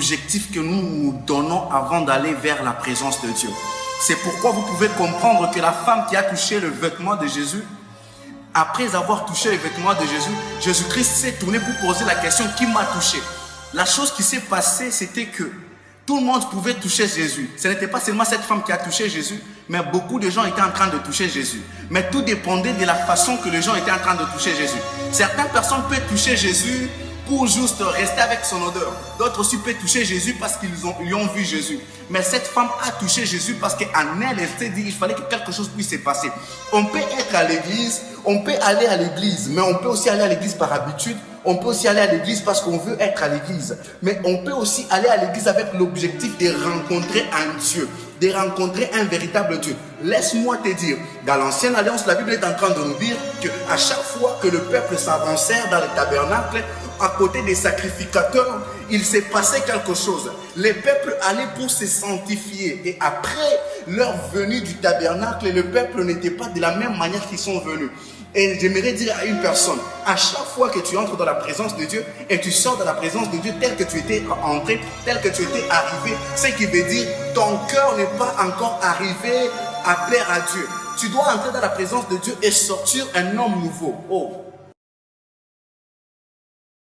l'objectif que nous nous donnons avant d'aller vers la présence de Dieu. C'est pourquoi vous pouvez comprendre que la femme qui a touché le vêtement de Jésus, après avoir touché le vêtement de Jésus, Jésus-Christ s'est tourné pour poser la question qui m'a touché. La chose qui s'est passée, c'était que tout le monde pouvait toucher Jésus. Ce n'était pas seulement cette femme qui a touché Jésus, mais beaucoup de gens étaient en train de toucher Jésus. Mais tout dépendait de la façon que les gens étaient en train de toucher Jésus. Certaines personnes peuvent toucher Jésus pour juste rester avec son odeur. D'autres aussi peuvent toucher Jésus parce qu'ils lui ont vu Jésus. Mais cette femme a touché Jésus parce qu'en elle, elle s'est dit qu'il fallait que quelque chose puisse se passer. On peut être à l'église, on peut aller à l'église, mais on peut aussi aller à l'église par habitude. On peut aussi aller à l'église parce qu'on veut être à l'église. Mais on peut aussi aller à l'église avec l'objectif de rencontrer un Dieu, de rencontrer un véritable Dieu. Laisse-moi te dire, dans l'ancienne alliance, la Bible est en train de nous dire qu'à chaque fois que le peuple s'avançait dans le tabernacle, à côté des sacrificateurs, il s'est passé quelque chose. Les peuples allaient pour se sanctifier. Et après leur venue du tabernacle, le peuple n'était pas de la même manière qu'ils sont venus. Et j'aimerais dire à une personne, à chaque fois que tu entres dans la présence de Dieu et tu sors de la présence de Dieu tel que tu étais entré, tel que tu étais arrivé, ce qui veut dire ton cœur n'est pas encore arrivé à plaire à Dieu. Tu dois entrer dans la présence de Dieu et sortir un homme nouveau. Oh,